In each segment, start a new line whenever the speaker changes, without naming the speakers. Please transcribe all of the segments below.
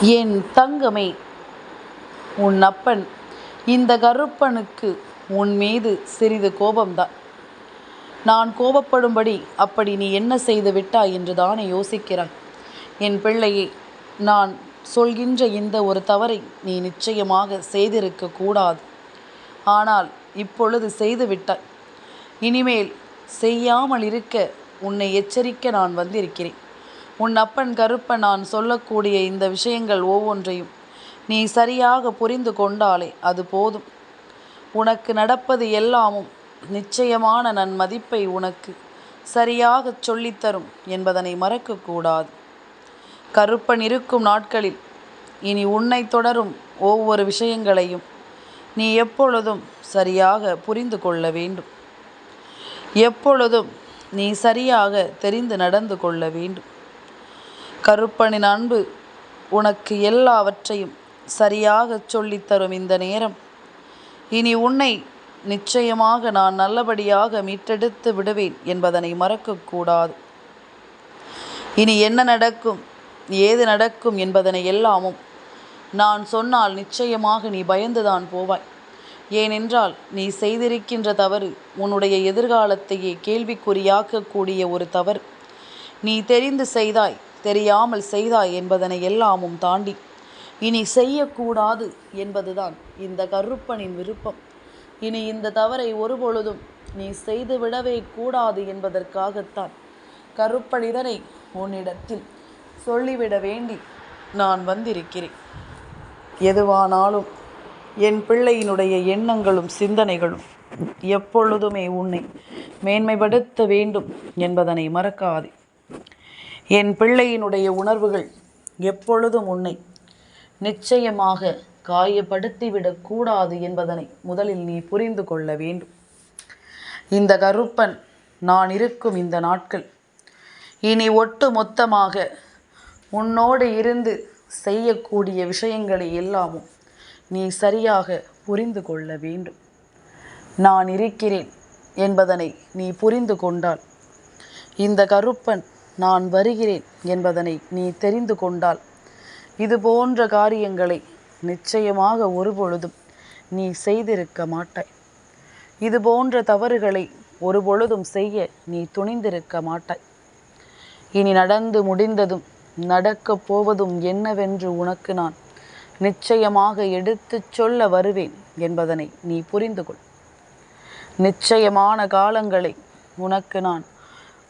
என் தங்கமே, உன் அப்பன் இந்த கருப்பனுக்கு உன் மீது சிறிது கோபம்தான். நான் கோபப்படும்படி அப்படி நீ என்ன செய்து விட்டாய் என்று தானே யோசிக்கிறாய். என் பிள்ளையே, நான் சொல்கின்ற இந்த ஒரு தவறை நீ நிச்சயமாக செய்திருக்க கூடாது. ஆனால் இப்பொழுது செய்து விட்டாய். இனிமேல் செய்யாமல் இருக்க உன்னை எச்சரிக்க நான் வந்திருக்கிறேன். உன் அப்பன் கருப்பன் நான் சொல்லக்கூடிய இந்த விஷயங்கள் ஒவ்வொன்றையும் நீ சரியாக புரிந்து கொண்டாலே அது போதும். உனக்கு நடப்பது எல்லாமும் நிச்சயமான நன்மதிப்பை உனக்கு சரியாக சொல்லித்தரும் என்பதனை மறக்கக்கூடாது. கருப்பன் இருக்கும் நாட்களில் இனி உன்னை தொடரும் ஒவ்வொரு விஷயங்களையும் நீ எப்பொழுதும் சரியாக புரிந்து கொள்ள வேண்டும். எப்பொழுதும் நீ சரியாக தெரிந்து நடந்து கொள்ள வேண்டும். கருப்பனின் அன்பு உனக்கு எல்லாவற்றையும் சரியாக சொல்லித்தரும் இந்த நேரம் இனி உன்னை நிச்சயமாக நான் நல்லபடியாக மீட்டெடுத்து விடுவேன் என்பதனை மறக்கக்கூடாது. இனி என்ன நடக்கும், ஏது நடக்கும் என்பதனை எல்லாமும் நான் சொன்னால் நிச்சயமாக நீ பயந்துதான் போவாய். ஏனென்றால் நீ செய்திருக்கின்ற தவறு உன்னுடைய எதிர்காலத்தையே கேள்விக்குறியாக்கக்கூடிய ஒரு தவறு. நீ தெரிந்து செய்தாய், தெரியாமல் செய்தாய் என்பதனை எல்லாமும் தாண்டி இனி செய்யக்கூடாது என்பதுதான் இந்த கருப்பனின் விருப்பம். இனி இந்த தவறை ஒருபொழுதும் நீ செய்துவிடவே கூடாது என்பதற்காகத்தான் கருப்பன் இதனை உன்னிடத்தில் சொல்லிவிட வேண்டி நான் வந்திருக்கிறேன். எதுவானாலும் என் பிள்ளையினுடைய எண்ணங்களும் சிந்தனைகளும் எப்பொழுதுமே உன்னை மேன்மைப்படுத்த வேண்டும் என்பதனை மறக்காதே. என் பிள்ளையினுடைய உணர்வுகள் எப்பொழுதும் உன்னை நிச்சயமாக காயப்படுத்திவிடக் கூடாது என்பதனை முதலில் நீ புரிந்து கொள்ள வேண்டும். இந்த கருப்பன் நான் இருக்கும் இந்த நாட்கள் இனி ஒட்டு மொத்தமாக உன்னோடு இருந்து செய்யக்கூடிய விஷயங்களை எல்லாமும் நீ சரியாக புரிந்து கொள்ள வேண்டும். நான் இருக்கிறேன் என்பதனை நீ புரிந்து கொண்டால், இந்த கருப்பன் நான் வருகிறேன் என்பதனை நீ தெரிந்து கொண்டால், இது போன்ற காரியங்களை நிச்சயமாக ஒருபொழுதும் நீ செய்திருக்க மாட்டாய். இது போன்ற தவறுகளை ஒருபொழுதும் செய்ய நீ துணிந்திருக்க மாட்டாய். இனி நடந்து முடிந்ததும் நடக்கப் போவதும் என்னவென்று உனக்கு நான் நிச்சயமாக எடுத்துச் சொல்ல வருவேன் என்பதனை நீ புரிந்து கொள். நிச்சயமான காலங்களை உனக்கு நான்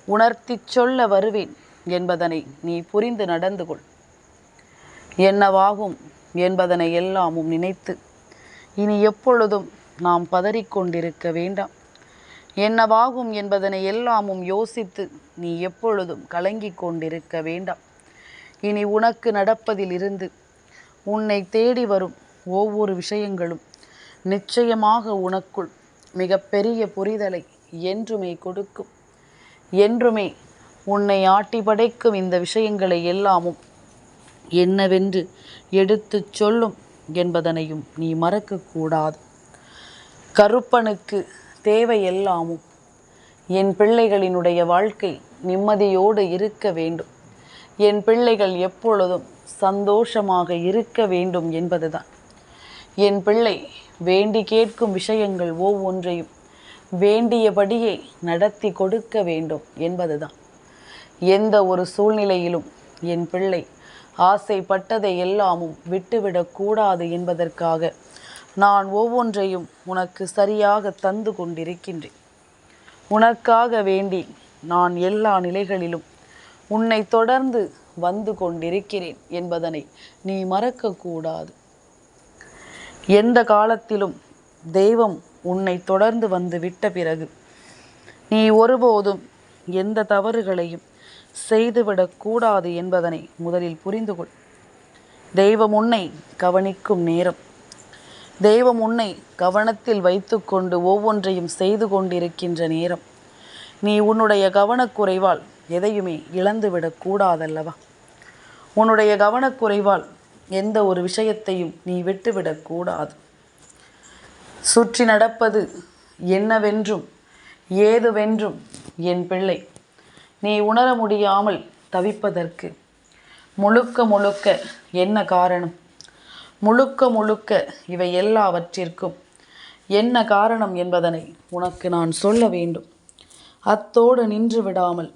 உணர்த்தி சொல்ல வருவேன் என்பதனை நீ புரிந்து நடந்து கொள். என்னவாகும் என்பதனை எல்லாமும் நினைத்து இனி எப்பொழுதும் நாம் பதறிக்கொண்டிருக்க வேண்டாம். என்னவாகும் என்பதனை எல்லாமும் யோசித்து நீ எப்பொழுதும் கலங்கிக் கொண்டிருக்க வேண்டாம். இனி உனக்கு நடப்பதிலிருந்து உன்னை தேடி வரும் ஒவ்வொரு விஷயங்களும் நிச்சயமாக உனக்குள் மிகப்பெரிய புரிதலை என்றுமே கொடுக்கும். என்றுமே உன்னை ஆட்டி படைக்கும் இந்த விஷயங்களை எல்லாமும் என்னவென்று எடுத்துச் சொல்லும் என்பதனையும் நீ மறக்கக்கூடாது. கருப்பனுக்கு தேவை எல்லாமும் என் பிள்ளைகளினுடைய வாழ்க்கை நிம்மதியோடு இருக்க வேண்டும், என் பிள்ளைகள் எப்பொழுதும் சந்தோஷமாக இருக்க வேண்டும் என்பதுதான். என் பிள்ளை வேண்டி கேட்கும் விஷயங்கள் ஒவ்வொன்றையும் வேண்டியபடியே நடத்தி கொடுக்க வேண்டும் என்பதுதான். எந்த ஒரு சூழ்நிலையிலும் என் பிள்ளை ஆசைப்பட்டதை எல்லாமும் விட்டுவிடக்கூடாது என்பதற்காக நான் ஒவ்வொன்றையும் உனக்கு சரியாக தந்து கொண்டிருக்கின்றேன். உனக்காக வேண்டி நான் எல்லா நிலைகளிலும் உன்னை தொடர்ந்து வந்து கொண்டிருக்கிறேன் என்பதனை நீ மறக்கக்கூடாது. எந்த காலத்திலும் தெய்வம் உன்னை தொடர்ந்து வந்து விட்ட பிறகு நீ ஒருபோதும் எந்த தவறுகளையும் செய்துவிடக்கூடாது என்பதனை முதலில் புரிந்து கொள். தெய்வம் உன்னை கவனிக்கும் நேரம், தெய்வம் உன்னை கவனத்தில் வைத்து கொண்டு ஒவ்வொன்றையும் செய்து கொண்டிருக்கின்ற நேரம், நீ உன்னுடைய கவனக்குறைவால் எதையுமே இழந்துவிடக்கூடாதல்லவா? உன்னுடைய கவனக்குறைவால் எந்த ஒரு விஷயத்தையும் நீ விட்டுவிடக்கூடாது. சுற்றி நடப்பது என்னவென்றும் ஏதுவென்றும் என் பிள்ளை நீ உணர முடியாமல் தவிப்பதற்கு முழுக்க முழுக்க என்ன காரணம்? முழுக்க முழுக்க இவை எல்லாவற்றிற்கும் என்ன காரணம் என்பதனை உனக்கு நான் சொல்ல வேண்டும். அத்தோடு நின்று விடாமல்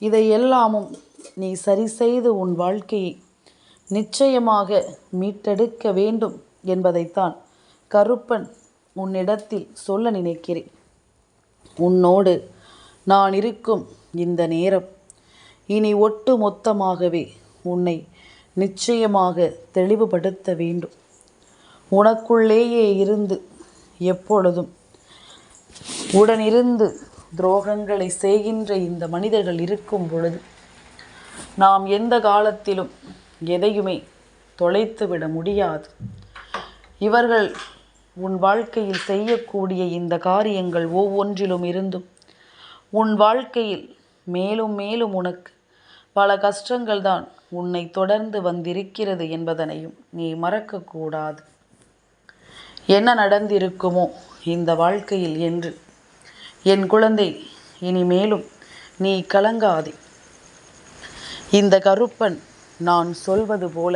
இதை எல்லாமும் நீ சரி செய்து உன் வாழ்க்கையை நிச்சயமாக மீட்டெடுக்க வேண்டும் என்பதைத்தான் கருப்பன் உன்னிடத்தில் சொல்ல நினைக்கிறேன். உன்னோடு நான் இருக்கும் இந்த நேரம் இனி ஒட்டு மொத்தமாகவே உன்னை நிச்சயமாக தெளிவுபடுத்த வேண்டும். உனக்குள்ளேயே இருந்து எப்பொழுதும் உடனிருந்து துரோகங்களை செய்கின்ற இந்த மனிதர்கள் இருக்கும் பொழுது நாம் எந்த காலத்திலும் எதையுமே தொலைத்துவிட முடியாது. இவர்கள் உன் வாழ்க்கையில் செய்யக்கூடிய இந்த காரியங்கள் ஒவ்வொன்றிலும் இருந்தும் உன் வாழ்க்கையில் மேலும் மேலும் உனக்கு பல கஷ்டங்கள் தான் உன்னை தொடர்ந்து வந்திருக்கிறது என்பதனையும் நீ மறக்கக்கூடாது. என்ன நடந்திருக்குமோ இந்த வாழ்க்கையில் என்று என் குழந்தை இனிமேலும் நீ கலங்காதே. இந்த கருப்பன் நான் சொல்வது போல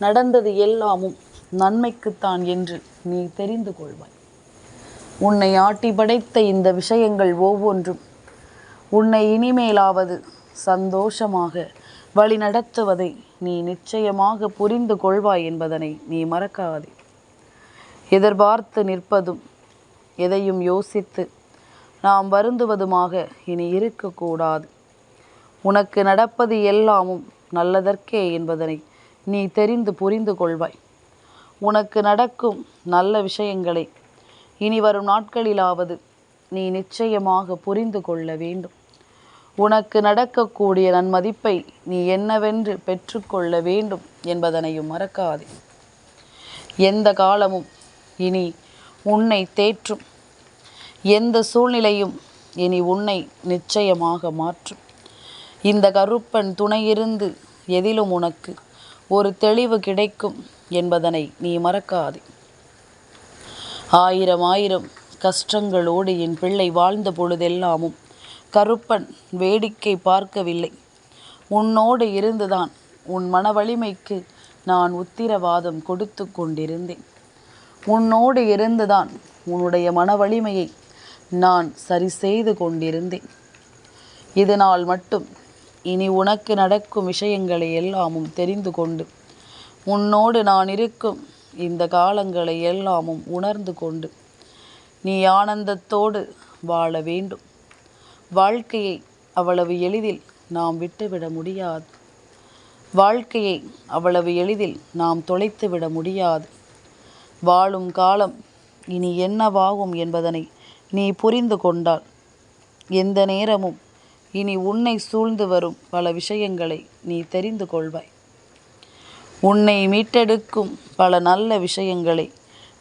நடந்தது எல்லாமும் நன்மைக்குத்தான் என்று நீ தெரிந்து கொள்வாய். உன்னை ஆட்டி படைத்த இந்த விஷயங்கள் ஒவ்வொன்றும் உன்னை இனிமேலாவது சந்தோஷமாக வழி நடத்துவதை நீ நிச்சயமாக புரிந்து கொள்வாய் என்பதனை நீ மறக்காதே. எதிர்பார்த்து நிற்பதும் எதையும் யோசித்து நாம் வருந்துவதுமாக இனி இருக்கக்கூடாது. உனக்கு நடப்பது எல்லாமும் நல்லதற்கே என்பதனை நீ தெரிந்து புரிந்து கொள்வாய். உனக்கு நடக்கும் நல்ல விஷயங்களை இனி வரும் நாட்களிலாவது நீ நிச்சயமாக புரிந்து கொள்ள வேண்டும். உனக்கு நடக்கக்கூடிய நன்மதிப்பை நீ என்னவென்று பெற்றுக்கொள்ள வேண்டும் என்பதனையும் மறக்காதே. எந்த காலமும் இனி உன்னை தேற்றும் எந்த சூழ்நிலையும் இனி உன்னை நிச்சயமாக மாற்றும். இந்த கருப்பன் துணையிருந்து எதிலும் உனக்கு ஒரு தெளிவு கிடைக்கும் என்பதனை நீ மறக்காதே. ஆயிரம் ஆயிரம் கஷ்டங்களோடு என் பிள்ளை வாழ்ந்த பொழுதெல்லாமும் கருப்பன் வேடிக்கை பார்க்கவில்லை. உன்னோடு இருந்துதான் உன் மன வலிமைக்கு நான் உத்திரவாதம் கொடுத்து கொண்டிருந்தேன். உன்னோடு இருந்துதான் உன்னுடைய மன வலிமையை நான் சரி செய்து கொண்டிருந்தேன். இதனால் மட்டும் இனி உனக்கு நடக்கும் விஷயங்களை எல்லாமும் தெரிந்து கொண்டு உன்னோடு நான் இருக்கும் இந்த காலங்களை எல்லாமும் உணர்ந்து கொண்டு நீ ஆனந்தத்தோடு வாழ வேண்டும். வாழ்க்கையை அவ்வளவு எளிதில் நாம் விட்டுவிட முடியாது. வாழ்க்கையை அவ்வளவு எளிதில் நாம் தொலைத்துவிட முடியாது. வாழும் காலம் இனி என்னவாகும் என்பதனை நீ புரிந்து கொண்டால் எந்த நேரமும் இனி உன்னை சூழ்ந்து வரும் பல விஷயங்களை நீ தெரிந்து கொள்வாய். உன்னை மீட்டெடுக்கும் பல நல்ல விஷயங்களை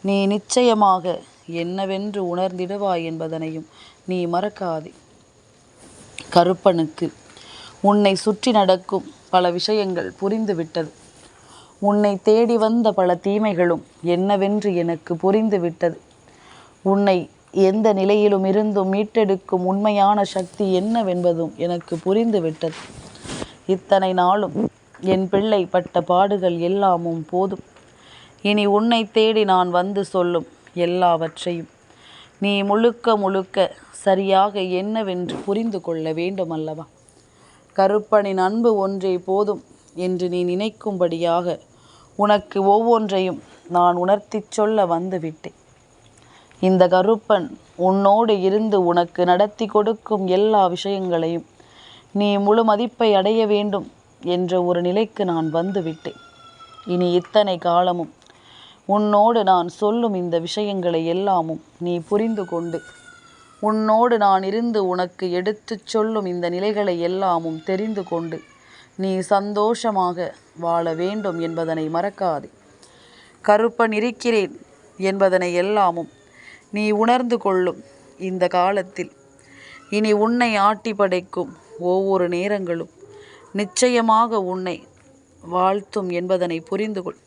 நீ நிச்சயமாக என்னவென்று உணர்ந்திடுவாய் என்பதனையும் நீ மறக்காதே. கருப்பனுக்கு உன்னை சுற்றி நடக்கும் பல விஷயங்கள் புரிந்துவிட்டது. உன்னை தேடி வந்த பல தீமைகளும் என்னவென்று எனக்கு புரிந்துவிட்டது. உன்னை எந்த நிலையிலும் இருந்தும் மீட்டெடுக்கும் உண்மையான சக்தி என்னவென்பதும் எனக்கு புரிந்துவிட்டது. இத்தனை நாளும் என் பிள்ளை பட்ட பாடுகள் எல்லாமும் போதும். இனி உன்னை தேடி நான் வந்து சொல்லும் எல்லாவற்றையும் நீ முழுக்க முழுக்க சரியாக என்னவென்று புரிந்து கொள்ள வேண்டும் அல்லவா? கருப்பனின் அன்பு ஒன்றே போதும் என்று நீ நினைக்கும்படியாக உனக்கு ஒவ்வொன்றையும் நான் உணர்த்திச் சொல்ல வந்துவிட்டேன். இந்த கருப்பன் உன்னோடு இருந்து உனக்கு நடத்தி கொடுக்கும் எல்லா விஷயங்களையும் நீ முழு மதிப்பை அடைய வேண்டும் என்ற ஒரு நிலைக்கு நான் வந்துவிட்டேன். இனி இத்தனை காலமும் உன்னோடு நான் சொல்லும் இந்த விஷயங்களை எல்லாமும் நீ புரிந்து கொண்டு உன்னோடு நான் இருந்து உனக்கு எடுத்துச் சொல்லும் இந்த நிலைகளை எல்லாமும் தெரிந்து கொண்டு நீ சந்தோஷமாக வாழ வேண்டும் என்பதனை மறக்காதே. கருப்பன் இருக்கிறேன் என்பதனை எல்லாமும் நீ உணர்ந்து கொள்ளும் இந்த காலத்தில் இனி உன்னை ஆட்டி படைக்கும் ஒவ்வொரு நேரங்களும் நிச்சயமாக உன்னை வாழ்த்தும் என்பதனை புரிந்து கொள்.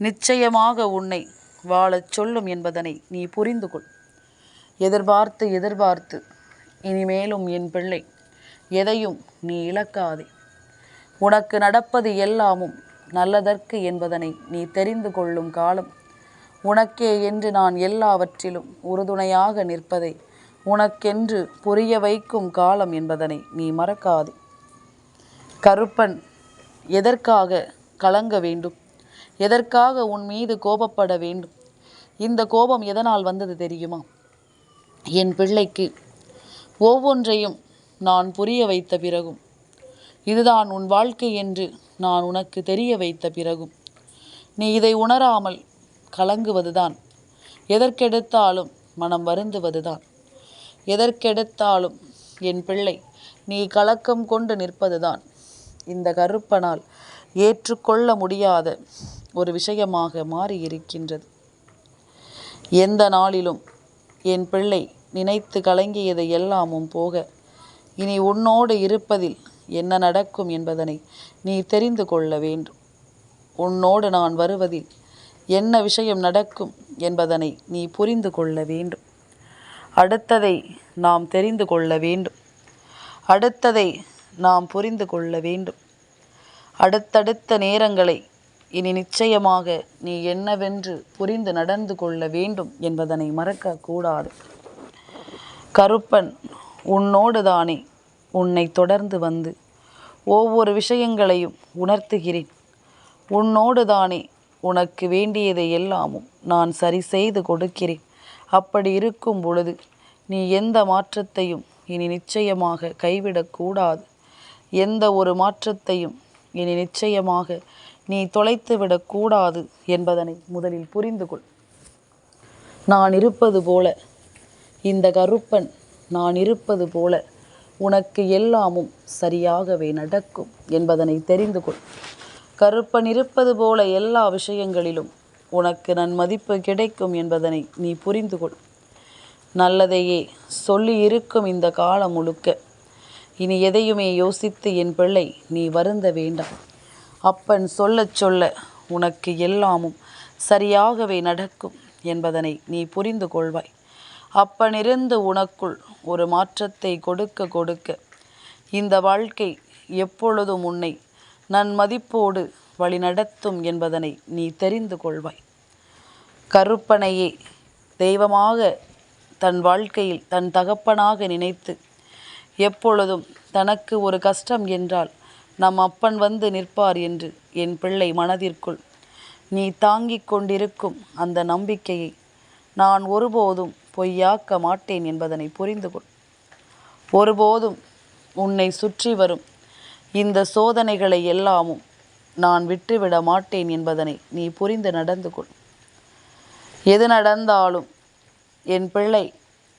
நிச்சயமாக உன்னை வாழச் சொல்லும் என்பதனை நீ புரிந்து கொள். எதிர்பார்த்து எதிர்பார்த்து இனிமேலும் என் பிள்ளை எதையும் நீ இழக்காதே. உனக்கு நடப்பது எல்லாமும் நல்லதற்கு என்பதனை நீ தெரிந்து கொள்ளும் காலம். உனக்கே என்று நான் எல்லாவற்றிலும் உறுதுணையாக நிற்பதை உனக்கென்று புரிய வைக்கும் காலம் என்பதனை நீ மறக்காதே. கருப்பன் எதற்காக கலங்க வேண்டும்? எதற்காக உன் மீது கோபப்பட வேண்டும்? இந்த கோபம் எதனால் வந்தது தெரியுமா? என் பிள்ளைக்கு ஒவ்வொன்றையும் நான் புரிய வைத்த பிறகும், இதுதான் உன் வாழ்க்கை என்று நான் உனக்கு தெரிய வைத்த பிறகும் நீ இதை உணராமல் கலங்குவதுதான், எதற்கெடுத்தாலும் மனம் வருந்துவதுதான், எதற்கெடுத்தாலும் என் பிள்ளை நீ கலக்கம் கொண்டு நிற்பதுதான் இந்த கருப்பனால் ஏற்றுக்கொள்ள முடியாத ஒரு விஷயமாக மாறியிருக்கின்றது. எந்த நாளிலும் என் பிள்ளை நினைத்து கலங்கியது எல்லாமும் போக, இனி உன்னோடு இருப்பதில் என்ன நடக்கும் என்பதனை நீ தெரிந்து கொள்ள வேண்டும். உன்னோடு நான் வருவதில் என்ன விஷயம் நடக்கும் என்பதனை நீ புரிந்து கொள்ள வேண்டும். அடுத்ததை நாம் தெரிந்து கொள்ள வேண்டும். அடுத்ததை நாம் புரிந்து கொள்ள வேண்டும். அடுத்தடுத்த நேரங்களை இனி நிச்சயமாக நீ என்னவென்று புரிந்து நடந்து கொள்ள வேண்டும் என்பதனை மறக்கக்கூடாது. கருப்பன் உன்னோடு தானே உன்னை தொடர்ந்து வந்து ஒவ்வொரு விஷயங்களையும் உணர்த்துகிறேன். உன்னோடு தானே உனக்கு வேண்டியதை எல்லாமும் நான் சரி செய்து கொடுக்கிறேன். அப்படி இருக்கும் பொழுது நீ எந்த மாற்றத்தையும் இனி நிச்சயமாக கைவிடக்கூடாது. எந்த ஒரு மாற்றத்தையும் இனி நிச்சயமாக நீ தொலைத்து விடக்கூடாது என்பதனை முதலில் புரிந்து கொள். நான் இருப்பது போல, இந்த கருப்பன் நான் இருப்பது போல உனக்கு எல்லாமும் சரியாகவே நடக்கும் என்பதனை தெரிந்து கொள். கருப்பன் இருப்பது போல எல்லா விஷயங்களிலும் உனக்கு நன்மதிப்பு கிடைக்கும் என்பதனை நீ புரிந்து கொள். நல்லதையே சொல்லி இருக்கும் இந்த காலம் முழுக்க இனி எதையுமே யோசித்து என் பிள்ளை நீ வருந்த வேண்டாம். அப்பன் சொல்லச் சொல்ல உனக்கு எல்லாமும் சரியாகவே நடக்கும் என்பதனை நீ புரிந்து கொள்வாய். அப்பனிருந்து உனக்குள் ஒரு மாற்றத்தை கொடுக்க கொடுக்க இந்த வாழ்க்கை எப்பொழுதும் உன்னை நன்மதிப்போடு வழிநடத்தும் என்பதனை நீ தெரிந்து கொள்வாய். கருப்பனையே தெய்வமாக தன் வாழ்க்கையில் தன் தகப்பனாக நினைத்து எப்பொழுதும் தனக்கு ஒரு கஷ்டம் என்றால் நம் அப்பன் வந்து நிற்பார் என்று என் பிள்ளை மனதிற்குள் நீ தாங்கிக் கொண்டிருக்கும் அந்த நம்பிக்கையை நான் ஒருபோதும் பொய்யாக்க மாட்டேன் என்பதனை புரிந்து கொள். ஒருபோதும் உன்னை சுற்றி வரும் இந்த சோதனைகளை எல்லாமும் நான் விட்டுவிட மாட்டேன் என்பதனை நீ புரிந்து நடந்து கொள். எது நடந்தாலும் என் பிள்ளை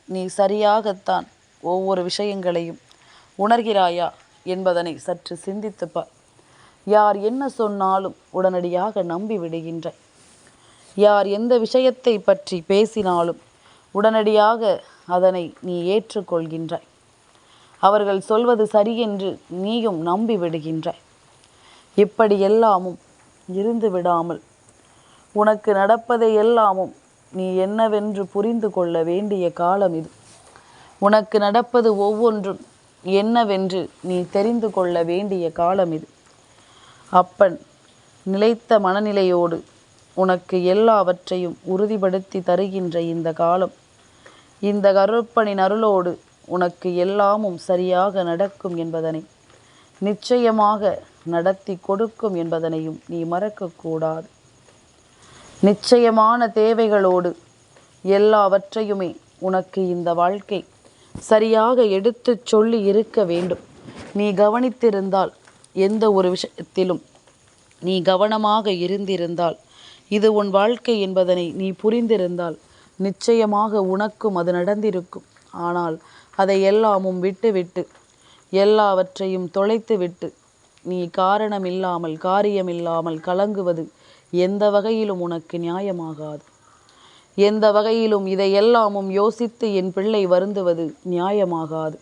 நீ சரியாகத்தான் ஒவ்வொரு விஷயங்களையும் உணர்கிறாயா என்பதனை சற்று சிந்தித்துப்பார். யார் என்ன சொன்னாலும் உடனடியாக நம்பி விடுகின்றாய். யார் எந்த விஷயத்தை பற்றி பேசினாலும் உடனடியாக அதனை நீ ஏற்றுக்கொள்கின்றாய். அவர்கள் சொல்வது சரியென்று நீயும் நம்பி விடுகின்றாய். இப்படி எல்லாமும் இருந்து விடாமல் உனக்கு நடப்பதை எல்லாமும் நீ என்னவென்று புரிந்து கொள்ள வேண்டிய காலம் இது. உனக்கு நடப்பது ஒவ்வொன்றும் என்னவென்று நீ தெரிந்து கொள்ள வேண்டிய காலம் இது. அப்பன் நிலைத்த மனநிலையோடு உனக்கு எல்லாவற்றையும் உறுதிப்படுத்தி தருகின்ற இந்த காலம், இந்த கருப்பனின் அருளோடு உனக்கு எல்லாமும் சரியாக நடக்கும் என்பதனை, நிச்சயமாக நடத்தி கொடுக்கும் என்பதனையும் நீ மறக்கக்கூடாது. நிச்சயமான தேவைகளோடு எல்லாவற்றையுமே உனக்கு இந்த வாழ்க்கை சரியாக எடுத்து சொல்லி இருக்க வேண்டும். நீ கவனித்திருந்தால், எந்த ஒரு விஷயத்திலும் நீ கவனமாக இருந்திருந்தால், இது உன் வாழ்க்கை என்பதனை நீ புரிந்திருந்தால் நிச்சயமாக உனக்கும் அது நடந்திருக்கும். ஆனால் அதை எல்லாமும் விட்டுவிட்டு எல்லாவற்றையும் தொலைத்துவிட்டு நீ காரணமில்லாமல் காரியமில்லாமல் கலங்குவது எந்த வகையிலும் உனக்கு நியாயமாகாது. எந்த வகையிலும் இதையெல்லாமும் யோசித்து என் பிள்ளை வருந்துவது நியாயமாகாது.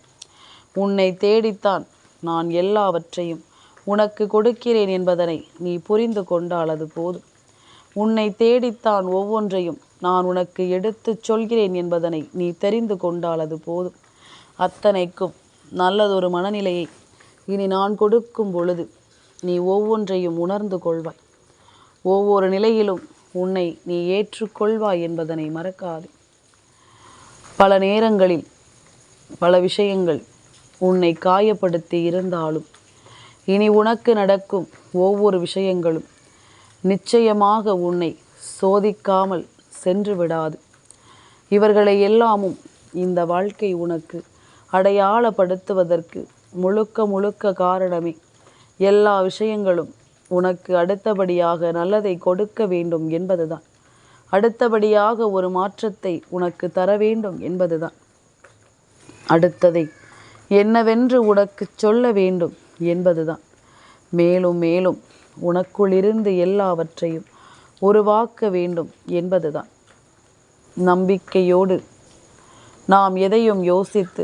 உன்னை தேடித்தான் நான் எல்லாவற்றையும் உனக்கு கொடுக்கிறேன் என்பதனை நீ புரிந்து கொண்டால் அது போதும். உன்னை தேடித்தான் ஒவ்வொன்றையும் நான் உனக்கு எடுத்துச் சொல்கிறேன் என்பதனை நீ தெரிந்து கொண்டால் அது போதும். அத்தனைக்கும் நல்லதொரு மனநிலையை இனி நான் கொடுக்கும் பொழுது நீ ஒவ்வொன்றையும் உணர்ந்து கொள்வாய். ஒவ்வொரு நிலையிலும் உன்னை நீ ஏற்றுக்கொள்வாய் என்பதனை மறக்காதே. பல நேரங்களில் பல விஷயங்கள் உன்னை காயப்படுத்தி இருந்தாலும் இனி உனக்கு நடக்கும் ஒவ்வொரு விஷயங்களும் நிச்சயமாக உன்னை சோதிக்காமல் சென்று விடாது. இவர்களை எல்லாமும் இந்த வாழ்க்கை உனக்கு அடையாளப்படுத்துவதற்கு முழுக்க காரணமே எல்லா விஷயங்களும் உனக்கு அடுத்தபடியாக நல்லதை கொடுக்க வேண்டும் என்பதுதான். அடுத்தபடியாக ஒரு மாற்றத்தை உனக்கு தர வேண்டும் என்பதுதான். அடுத்ததை என்னவென்று உனக்கு சொல்ல வேண்டும் என்பதுதான். மேலும் மேலும் உனக்குள்ளிருந்து எல்லாவற்றையும் உருவாக்க வேண்டும் என்பதுதான். நம்பிக்கையோடு நாம் எதையும் யோசித்து,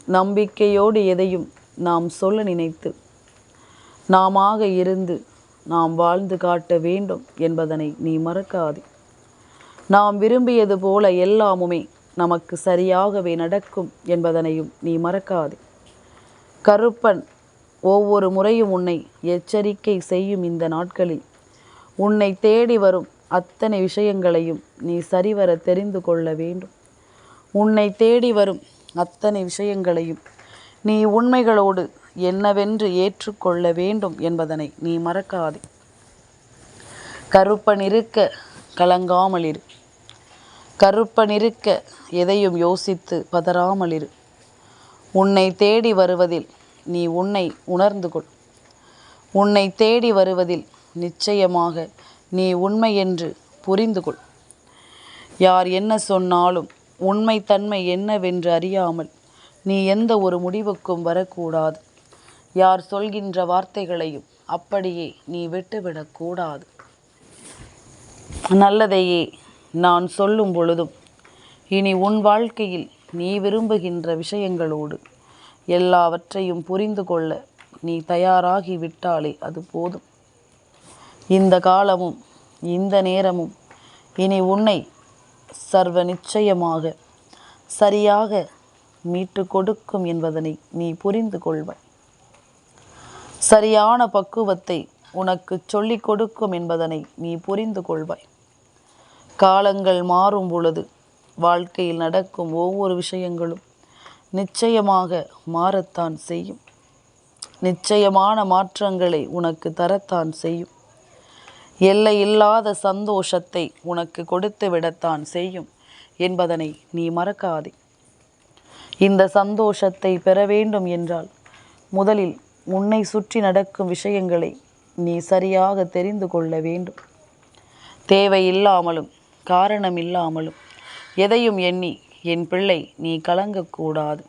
நம்பிக்கையோடு எதையும் நாம் சொல்ல நினைத்து, நாமாக இருந்து நாம் வாழ்ந்து காட்ட வேண்டும் என்பதனை நீ மறக்காதே. நாம் விரும்பியது போல எல்லாமுமே நமக்கு சரியாகவே நடக்கும் என்பதனையும் நீ மறக்காதே. கருப்பன் ஒவ்வொரு முறையும் உன்னை எச்சரிக்கை செய்யும் இந்த நாட்களில் உன்னை தேடி வரும் அத்தனை விஷயங்களையும் நீ சரிவர தெரிந்து கொள்ள வேண்டும். உன்னை தேடி வரும் அத்தனை விஷயங்களையும் நீ உண்மைகளோடு என்னவென்று ஏற்றுக்கொள்ள வேண்டும் என்பதனை நீ மறக்காதே. கருப்பன் இருக்க கலங்காமல் இரு. கருப்பன் இருக்க எதையும் யோசித்து பதறாமல் இரு. உன்னை தேடி வருவதில் நீ உன்னை உணர்ந்து கொள். உன்னை தேடி வருவதில் நிச்சயமாக நீ உண்மை என்று புரிந்து கொள். யார் என்ன சொன்னாலும் உண்மைத்தன்மை என்னவென்று அறியாமல் நீ எந்த ஒரு முடிவுக்கும் வரக்கூடாது. யார் சொல்கின்ற வார்த்தைகளையும் அப்படியே நீ விட்டுவிடக்கூடாது. நல்லதையே நான் சொல்லும் பொழுதும் இனி உன் வாழ்க்கையில் நீ விரும்புகின்ற விஷயங்களோடு எல்லாவற்றையும் புரிந்து கொள்ள நீ தயாராகி விட்டாலே அது போதும். இந்த காலமும் இந்த நேரமும் இனி உன்னை சர்வ நிச்சயமாக சரியாக மீட்டு கொடுக்கும் என்பதனை நீ புரிந்து கொள்வாய். சரியான பக்குவத்தை உனக்கு சொல்லிக் கொடுக்கும் என்பதனை நீ புரிந்து கொள்வாய். காலங்கள் மாறும் பொழுது வாழ்க்கையில் நடக்கும் ஒவ்வொரு விஷயங்களும் நிச்சயமாக மாறத்தான் செய்யும். நிச்சயமான மாற்றங்களை உனக்கு தரத்தான் செய்யும். எல்லையில்லாத சந்தோஷத்தை உனக்கு கொடுத்து விடத்தான் செய்யும் என்பதனை நீ மறக்காதே. இந்த சந்தோஷத்தை பெற வேண்டும் என்றால் முதலில் உன்னை சுற்றி நடக்கும் விஷயங்களை நீ சரியாக தெரிந்து கொள்ள வேண்டும். தேவையில்லாமலும் காரணமில்லாமலும் எதையும் எண்ணி என் பிள்ளை நீ கலங்கக்கூடாது.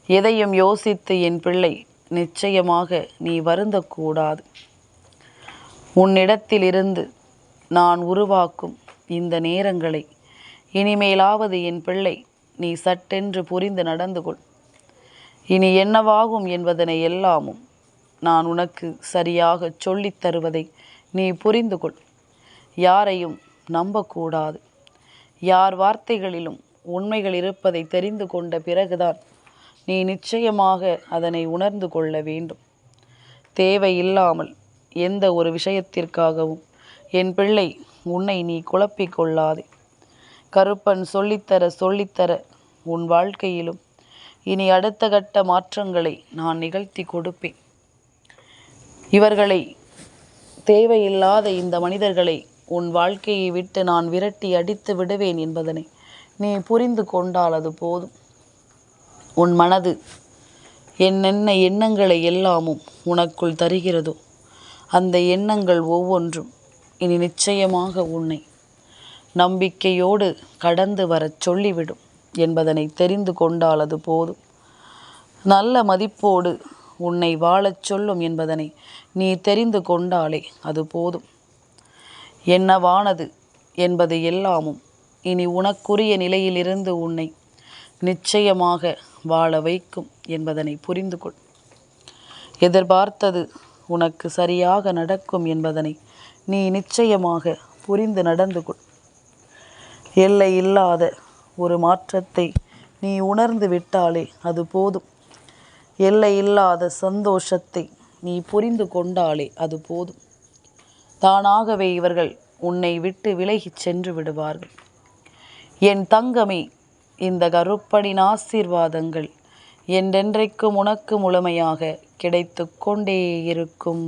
எதையும் யோசித்து என் பிள்ளை நிச்சயமாக நீ வருந்தக்கூடாது. உன்னிடத்திலிருந்து நான் உருவாக்கும் இந்த நேரங்களை இனிமேலாவது என் பிள்ளை நீ சட்டென்று புரிந்து நடந்து கொள். இனி என்னவாகும் என்பதனை எல்லாமும் நான் உனக்கு சரியாக சொல்லித் தருவதை நீ புரிந்து கொள். யாரையும் நம்பக்கூடாது. யார் வார்த்தைகளிலும் உண்மைகள் இருப்பதை தெரிந்து கொண்ட பிறகுதான் நீ நிச்சயமாக அதனை உணர்ந்து கொள்ள வேண்டும். தேவையில்லாமல் எந்த ஒரு விஷயத்திற்காகவும் என் பிள்ளை உன்னை நீ குழப்பிக் கொள்ளாதே. கருப்பன் சொல்லித்தர உன் வாழ்க்கையிலும் இனி அடுத்த கட்ட மாற்றங்களை நான் நிகழ்த்தி கொடுப்பேன். இவர்களை தேவையில்லாத இந்த மனிதர்களை உன் வாழ்க்கையை விட்டு நான் விரட்டி அடித்து விடுவேன் என்பதனை நீ புரிந்து கொண்டால் அது போதும். உன் மனது என்னென்ன எண்ணங்களை எல்லாமும் உனக்குள் தருகிறதோ அந்த எண்ணங்கள் ஒவ்வொன்றும் இனி நிச்சயமாக உன்னை நம்பிக்கையோடு கடந்து வரச் சொல்லிவிடும் என்பதனை தெரிந்து கொண்டால் அது போதும். நல்ல மதிப்போடு உன்னை வாழச் சொல்லும் என்பதனை நீ தெரிந்து கொண்டாலே அது போதும். என்னவானது என்பது எல்லாமும் இனி உனக்குரிய நிலையிலிருந்து உன்னை நிச்சயமாக வாழ வைக்கும் என்பதனை புரிந்து கொள். எதிர்பார்த்தது உனக்கு சரியாக நடக்கும் என்பதனை நீ நிச்சயமாக புரிந்து நடந்து கொள். எல்லை இல்லாத ஒரு மாற்றத்தை நீ உணர்ந்து விட்டாலே அது போதும். எல்லை இல்லாத சந்தோஷத்தை நீ புரிந்து கொண்டாலே அது போதும். தானாகவே இவர்கள் உன்னை விட்டு விலகிச் சென்று விடுவார்கள். என் தங்கமே, இந்த கருப்பனின் ஆசீர்வாதங்கள் என்றென்றைக்கும் உனக்கு முழுமையாக கிடைத்து கொண்டே இருக்கும்.